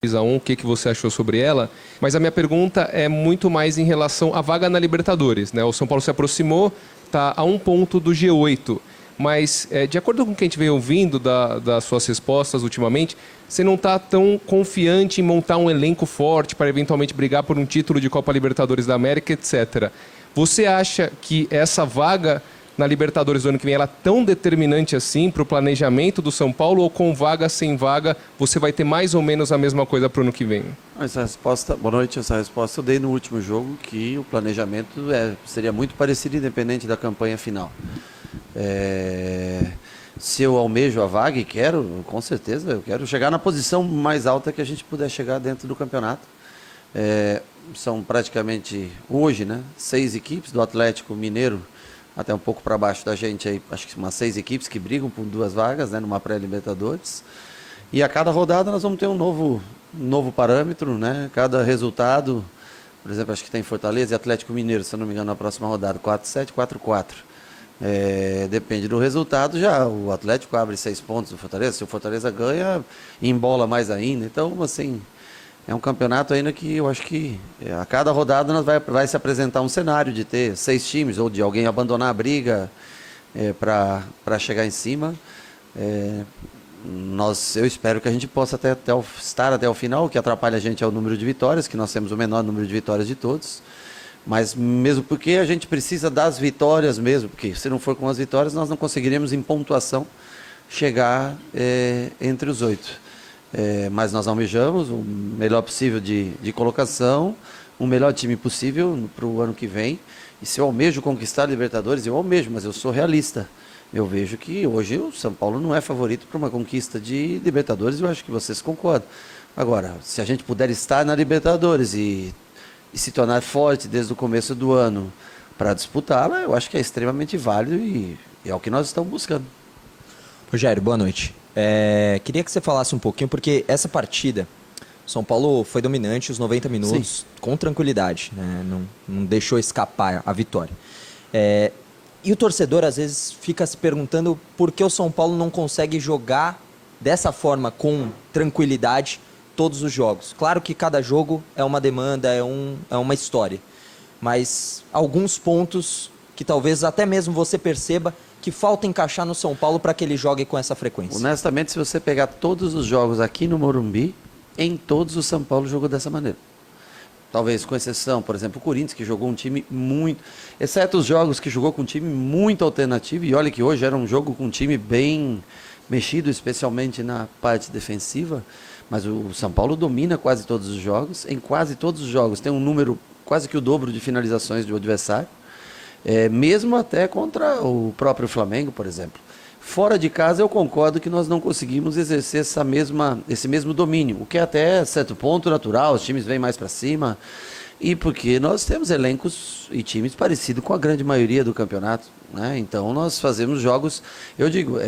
2-1, o que você achou sobre ela, mas a minha pergunta é muito mais em relação à vaga na Libertadores, né? O São Paulo se aproximou, está a 1 ponto do G8, mas de acordo com o que a gente vem ouvindo das suas respostas ultimamente, você não está tão confiante em montar um elenco forte para eventualmente brigar por um título de Copa Libertadores da América, etc. Você acha que essa vaga na Libertadores do ano que vem, ela é tão determinante assim para o planejamento do São Paulo, ou com vaga, sem vaga, você vai ter mais ou menos a mesma coisa para o ano que vem? Boa noite, essa resposta eu dei no último jogo, que o planejamento seria muito parecido, independente da campanha final. Se eu almejo a vaga e quero, com certeza, eu quero chegar na posição mais alta que a gente puder chegar dentro do campeonato. São praticamente, hoje, 6 equipes do Atlético Mineiro, até um pouco para baixo da gente, aí, acho que umas 6 equipes que brigam por 2 vagas, numa pré-Libertadores. E a cada rodada nós vamos ter um novo parâmetro, Cada resultado, por exemplo, acho que tem Fortaleza e Atlético Mineiro, se eu não me engano, na próxima rodada, 4-7, 4-4. Depende do resultado, já o Atlético abre 6 pontos do Fortaleza, se o Fortaleza ganha, embola mais ainda. Então, assim, é um campeonato ainda que eu acho que a cada rodada nós vai se apresentar um cenário de ter 6 times, ou de alguém abandonar a briga para chegar em cima. Eu espero que a gente possa estar até o final. O que atrapalha a gente é o número de vitórias, que nós temos o menor número de vitórias de todos. Mas mesmo porque a gente precisa das vitórias mesmo, porque se não for com as vitórias nós não conseguiremos em pontuação chegar entre os 8. Mas nós almejamos o melhor possível de colocação, o melhor time possível para o ano que vem. E se eu almejo conquistar a Libertadores, eu almejo, mas eu sou realista. Eu vejo que hoje o São Paulo não é favorito para uma conquista de Libertadores, eu acho que vocês concordam. Agora, se a gente puder estar na Libertadores e se tornar forte desde o começo do ano para disputá-la, eu acho que é extremamente válido e é o que nós estamos buscando. Rogério, boa noite. Queria que você falasse um pouquinho, porque essa partida, São Paulo foi dominante os 90 minutos. Sim. Com tranquilidade, não deixou escapar a vitória. E o torcedor às vezes fica se perguntando por que o São Paulo não consegue jogar dessa forma, com tranquilidade, todos os jogos. Claro que cada jogo é uma demanda, é uma história, mas alguns pontos que talvez até mesmo você perceba que falta encaixar no São Paulo para que ele jogue com essa frequência. Honestamente, se você pegar todos os jogos aqui no Morumbi, em todos o São Paulo jogou dessa maneira. Talvez com exceção, por exemplo, o Corinthians, que jogou um time muito... Exceto os jogos que jogou com um time muito alternativo, e olha que hoje era um jogo com um time bem mexido, especialmente na parte defensiva, mas o São Paulo domina quase todos os jogos. Em quase todos os jogos tem um número quase que o dobro de finalizações do adversário, mesmo até contra o próprio Flamengo, por exemplo. Fora de casa eu concordo que nós não conseguimos exercer esse mesmo domínio, o que é até certo ponto natural, os times vêm mais para cima, e porque nós temos elencos e times parecidos com a grande maioria do campeonato, Então nós fazemos jogos, eu digo,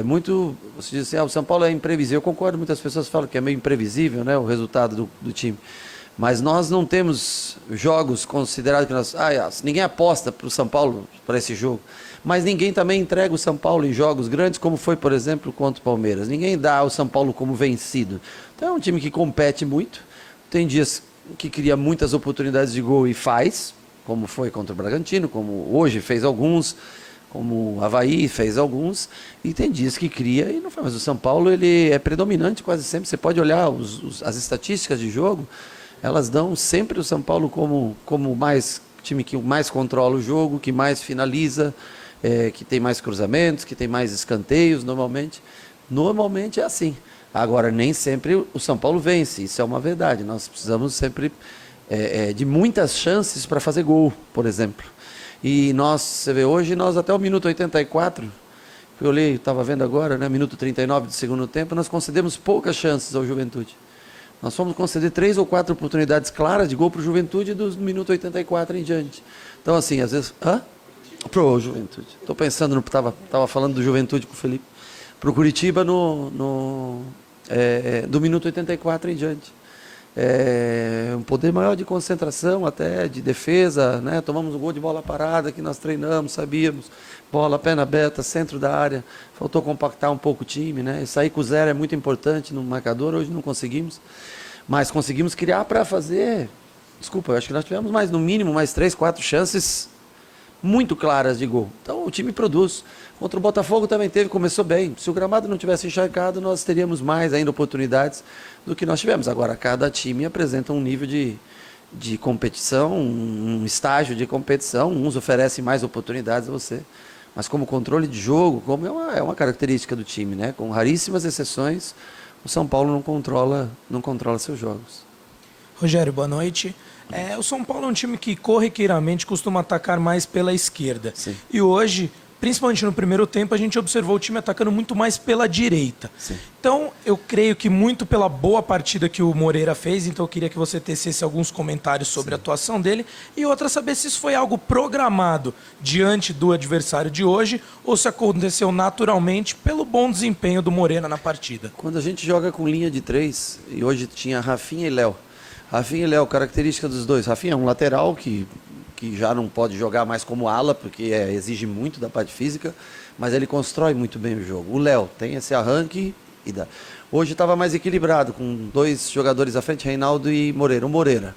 você diz assim, o São Paulo é imprevisível, eu concordo, muitas pessoas falam que é meio imprevisível, o resultado do time. Mas nós não temos jogos considerados que ninguém aposta para o São Paulo para esse jogo. Mas ninguém também entrega o São Paulo em jogos grandes, como foi, por exemplo, contra o Palmeiras. Ninguém dá o São Paulo como vencido. Então é um time que compete muito. Tem dias que cria muitas oportunidades de gol e faz, como foi contra o Bragantino, como hoje fez alguns, como o Avaí fez alguns. E tem dias que cria e não faz. Mas o São Paulo ele é predominante quase sempre. Você pode olhar as estatísticas de jogo, elas dão sempre o São Paulo como time que mais controla o jogo, que mais finaliza, que tem mais cruzamentos, que tem mais escanteios, normalmente. Normalmente é assim. Agora, nem sempre o São Paulo vence, isso é uma verdade. Nós precisamos sempre de muitas chances para fazer gol, por exemplo. E você vê, hoje nós até o minuto 84, que eu olhei, estava vendo agora, minuto 39 do segundo tempo, nós concedemos poucas chances ao Juventude. Nós fomos conceder 3 ou 4 oportunidades claras de gol para o Juventude do minuto 84 em diante. Então, assim, às vezes... Pro Juventude. Estou pensando, estava falando do Juventude com o Felipe. Para o Curitiba do minuto 84 em diante. Um poder maior de concentração, até de defesa, Tomamos um gol de bola parada que nós treinamos, sabíamos. Bola, perna aberta, centro da área. Faltou compactar um pouco o time, E sair com 0 é muito importante no marcador, hoje não conseguimos. Mas conseguimos criar para fazer... Desculpa, eu acho que nós tivemos no mínimo mais 3, 4 chances muito claras de gol. Então o time produz. Contra o Botafogo também começou bem. Se o gramado não tivesse encharcado, nós teríamos mais ainda oportunidades do que nós tivemos. Agora, cada time apresenta um nível de competição, um estágio de competição. Uns oferecem mais oportunidades a você. Mas como controle de jogo, como é uma característica do time, né? Com raríssimas exceções, o São Paulo não controla seus jogos. Rogério, boa noite. O São Paulo é um time que corriqueiramente costuma atacar mais pela esquerda. Sim. E hoje, principalmente no primeiro tempo, a gente observou o time atacando muito mais pela direita. Sim. Então, eu creio que muito pela boa partida que o Moreira fez, então eu queria que você tecesse alguns comentários sobre a atuação dele. E outra, saber se isso foi algo programado diante do adversário de hoje ou se aconteceu naturalmente pelo bom desempenho do Moreira na partida. Quando a gente joga com linha de 3, e hoje tinha Rafinha e Léo. Rafinha e Léo, característica dos dois. Rafinha é um lateral que já não pode jogar mais como ala, porque exige muito da parte física, mas ele constrói muito bem o jogo. O Léo tem esse arranque e dá. Hoje estava mais equilibrado, com 2 jogadores à frente, Reinaldo e Moreira. O Moreira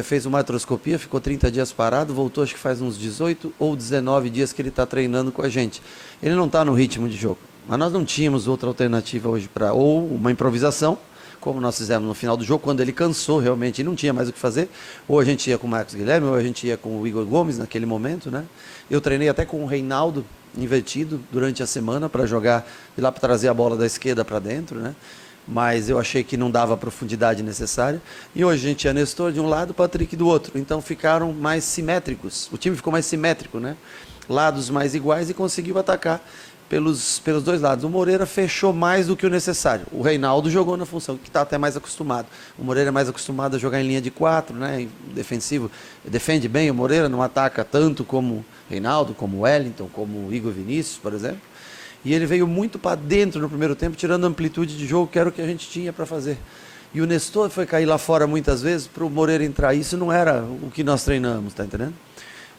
fez uma artroscopia, ficou 30 dias parado, voltou acho que faz uns 18 ou 19 dias que ele está treinando com a gente. Ele não está no ritmo de jogo, mas nós não tínhamos outra alternativa hoje ou uma improvisação, como nós fizemos no final do jogo, quando ele cansou realmente e não tinha mais o que fazer, ou a gente ia com o Marcos Guilherme, ou a gente ia com o Igor Gomes naquele momento, né? Eu treinei até com o Reinaldo invertido durante a semana para jogar e lá para trazer a bola da esquerda para dentro, né? Mas eu achei que não dava a profundidade necessária. E hoje a gente tinha Nestor de um lado, Patrick do outro. Então ficaram mais simétricos. O time ficou mais simétrico, né? Lados mais iguais e conseguiu atacar pelos 2 lados. O Moreira fechou mais do que o necessário. O Reinaldo jogou na função, que está até mais acostumado. O Moreira é mais acostumado a jogar em linha de 4, né? Defensivo. Defende bem o Moreira, não ataca tanto como o Reinaldo, como o Wellington, como o Igor Vinícius, por exemplo. E ele veio muito para dentro no primeiro tempo, tirando a amplitude de jogo, que era o que a gente tinha para fazer. E o Nestor foi cair lá fora muitas vezes para o Moreira entrar. Isso não era o que nós treinamos, tá entendendo?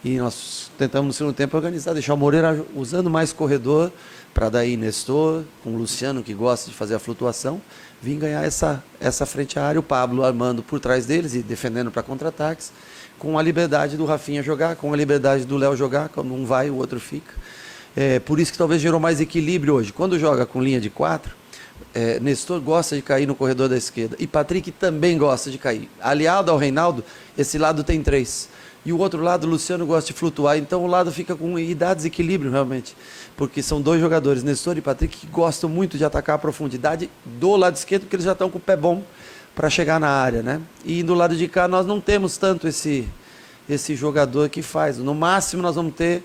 E nós tentamos no segundo tempo organizar, deixar o Moreira usando mais corredor, para daí Nestor, com o Luciano, que gosta de fazer a flutuação, vir ganhar essa frente à área, o Pablo armando por trás deles e defendendo para contra-ataques, com a liberdade do Rafinha jogar, com a liberdade do Léo jogar, quando um vai, o outro fica. Por isso que talvez gerou mais equilíbrio hoje. Quando joga com linha de 4, Nestor gosta de cair no corredor da esquerda, e Patrick também gosta de cair. Aliado ao Reinaldo, esse lado tem 3. E o outro lado, o Luciano gosta de flutuar, então o lado fica e dá desequilíbrio realmente, porque são 2 jogadores, Nestor e Patrick, que gostam muito de atacar a profundidade do lado esquerdo, porque eles já estão com o pé bom para chegar na área, né? E do lado de cá nós não temos tanto esse jogador que faz. No máximo nós vamos ter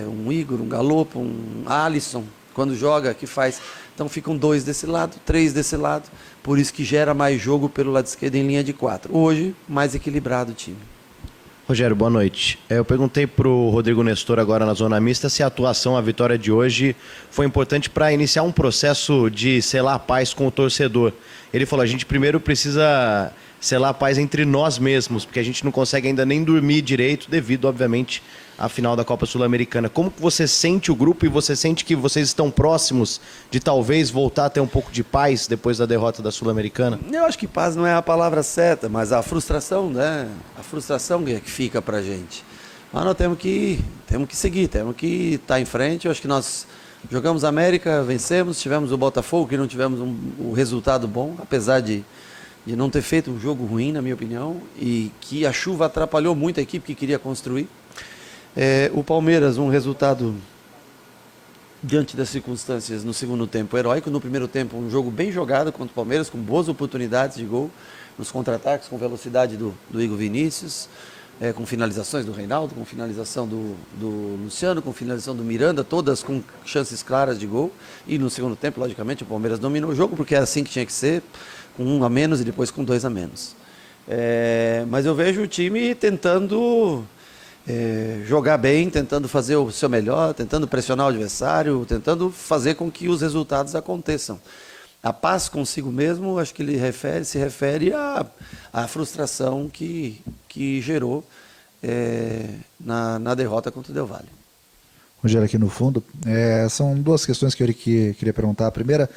um Igor, um Galopo, um Alisson, quando joga, que faz. Então ficam 2 desse lado, 3 desse lado, por isso que gera mais jogo pelo lado esquerdo em linha de 4. Hoje, mais equilibrado o time. Rogério, boa noite. Eu perguntei para o Rodrigo Nestor agora na zona mista se a atuação, a vitória de hoje foi importante para iniciar um processo de selar a paz com o torcedor. Ele falou, a gente primeiro precisa selar a paz entre nós mesmos, porque a gente não consegue ainda nem dormir direito devido, obviamente, à final da Copa Sul-Americana. Como que você sente o grupo e você sente que vocês estão próximos de talvez voltar a ter um pouco de paz depois da derrota da Sul-Americana? Eu acho que paz não é a palavra certa, mas a frustração, né? A frustração que fica pra gente. Mas nós temos que seguir, temos que estar em frente. Eu acho que nós jogamos América, vencemos, tivemos o Botafogo, que não tivemos um resultado bom, apesar de não ter feito um jogo ruim, na minha opinião, e que a chuva atrapalhou muito a equipe que queria construir. O Palmeiras, um resultado diante das circunstâncias no segundo tempo heróico, no primeiro tempo um jogo bem jogado contra o Palmeiras, com boas oportunidades de gol, nos contra-ataques, com velocidade do Igor Vinícius, com finalizações do Reinaldo, com finalização do Luciano, com finalização do Miranda, todas com chances claras de gol. E no segundo tempo, logicamente, o Palmeiras dominou o jogo, porque é assim que tinha que ser, com 1 a menos e depois com 2 a menos. Mas eu vejo o time tentando jogar bem, tentando fazer o seu melhor, tentando pressionar o adversário, tentando fazer com que os resultados aconteçam. A paz consigo mesmo, acho que ele se refere à frustração que gerou na derrota contra o Del Valle. Rogério, aqui no fundo, são 2 questões que eu queria perguntar. A primeira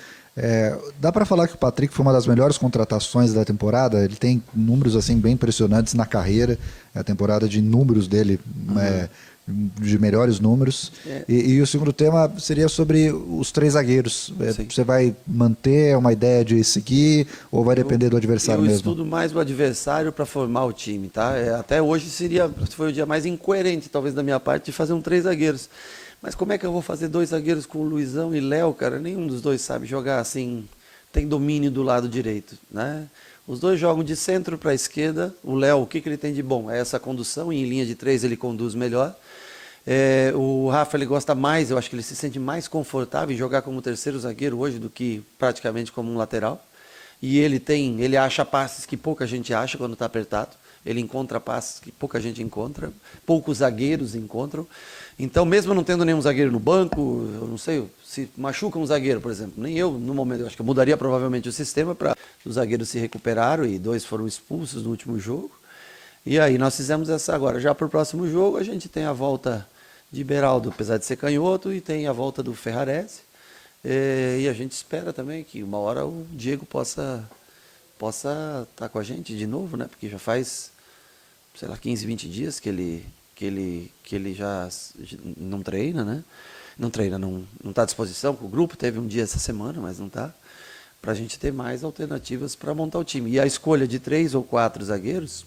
Dá para falar que o Patrick foi uma das melhores contratações da temporada? Ele tem números assim bem impressionantes na carreira. É a temporada de números dele, de melhores números. E o segundo tema seria sobre os 3 zagueiros. Você vai manter uma ideia de seguir ou vai depender do adversário mesmo? Eu estudo mais o adversário para formar o time, tá? Até hoje foi o dia mais incoerente, talvez, da minha parte, de fazer 3 zagueiros. Mas como é que eu vou fazer 2 zagueiros com o Luizão e Léo, cara? Nenhum dos dois sabe jogar assim, tem domínio do lado direito, né? Os dois jogam de centro para a esquerda. O Léo, o que ele tem de bom? É essa condução, e em linha de 3 ele conduz melhor. O Rafa, ele gosta mais, eu acho que ele se sente mais confortável em jogar como terceiro zagueiro hoje do que praticamente como um lateral. E ele acha passes que pouca gente acha quando está apertado. Ele encontra passes que pouca gente encontra, poucos zagueiros encontram. Então, mesmo não tendo nenhum zagueiro no banco, eu não sei, se machuca um zagueiro, por exemplo, nem eu, no momento, eu acho que eu mudaria provavelmente o sistema para os zagueiros se recuperaram e 2 foram expulsos no último jogo. E aí nós fizemos essa agora. Já para o próximo jogo, a gente tem a volta de Beraldo, apesar de ser canhoto, e tem a volta do Ferrarese. E a gente espera também que uma hora o Diego possa estar com a gente de novo, né? Porque já faz, sei lá, 15, 20 dias que ele já não treina, né? Não treina, não está à disposição com o grupo. Teve um dia essa semana, mas não está. Para a gente ter mais alternativas para montar o time. E a escolha de 3 ou 4 zagueiros,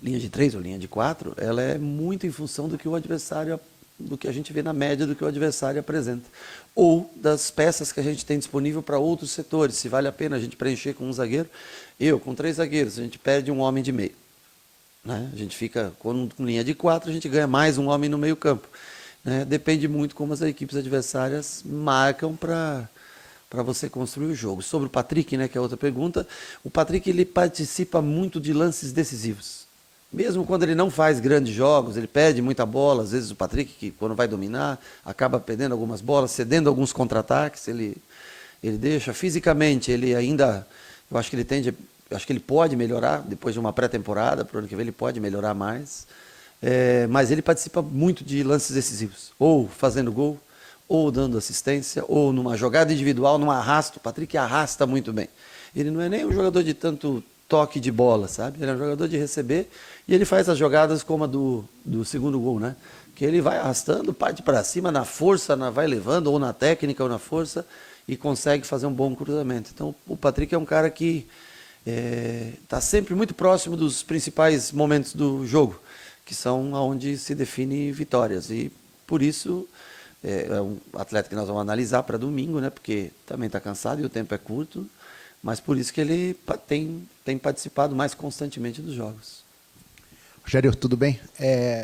linha de 3 ou linha de 4, ela é muito em função do que o adversário, do que a gente vê na média do que o adversário apresenta. Ou das peças que a gente tem disponível para outros setores. Se vale a pena a gente preencher com um zagueiro. Com 3 zagueiros, a gente perde um homem de meio. Né? A gente fica com linha de 4, a gente ganha mais um homem no meio campo. Né? Depende muito como as equipes adversárias marcam para você construir o jogo. Sobre o Patrick, né, que é outra pergunta, o Patrick ele participa muito de lances decisivos. Mesmo quando ele não faz grandes jogos, ele perde muita bola. Às vezes o Patrick, que quando vai dominar, acaba perdendo algumas bolas, cedendo alguns contra-ataques, ele deixa. Fisicamente, ele ainda, eu acho que ele pode melhorar, depois de uma pré-temporada, para o ano que vem ele pode melhorar mais. Mas ele participa muito de lances decisivos, ou fazendo gol, ou dando assistência, ou numa jogada individual, num arrasto. O Patrick arrasta muito bem. Ele não é nem um jogador de tanto toque de bola, sabe? Ele é um jogador de receber e ele faz as jogadas como a do segundo gol, né? Que ele vai arrastando, parte para cima, na força, vai levando, ou na técnica, ou na força, e consegue fazer um bom cruzamento. Então, o Patrick é um cara que está sempre muito próximo dos principais momentos do jogo, que são onde se define vitórias. E, por isso, é um atleta que nós vamos analisar para domingo, né? Porque também está cansado e o tempo é curto. Mas por isso que ele tem participado mais constantemente dos jogos. Rogério, tudo bem?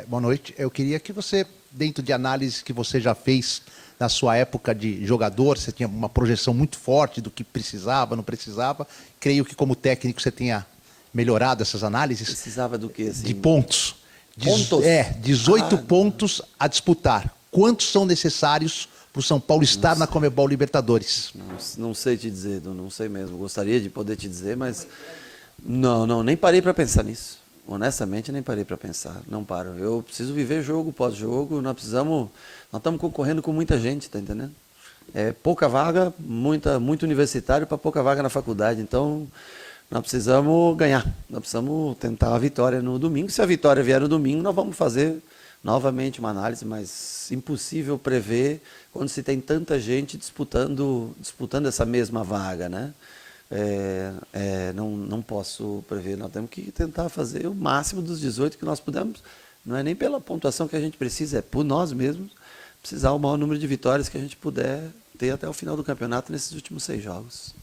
Boa noite. Eu queria que você, dentro de análise que você já fez na sua época de jogador, você tinha uma projeção muito forte do que precisava, não precisava. Creio que como técnico você tenha melhorado essas análises. Precisava do quê? Assim? De pontos. Pontos? 18 pontos a disputar. Quantos são necessários para o São Paulo estar na Conmebol Libertadores? Não sei te dizer, não sei mesmo. Gostaria de poder te dizer, mas nem parei para pensar nisso. Honestamente, nem parei para pensar. Não paro. Eu preciso viver jogo pós-jogo. Nós estamos concorrendo com muita gente, tá entendendo? Pouca vaga, muito universitário para pouca vaga na faculdade. Então, nós precisamos ganhar. Nós precisamos tentar a vitória no domingo. Se a vitória vier no domingo, nós vamos fazer novamente uma análise, mas impossível prever quando se tem tanta gente disputando essa mesma vaga, né? Não posso prever, nós temos que tentar fazer o máximo dos 18 que nós pudermos, não é nem pela pontuação que a gente precisa, é por nós mesmos, precisar o maior número de vitórias que a gente puder ter até o final do campeonato nesses últimos 6 jogos.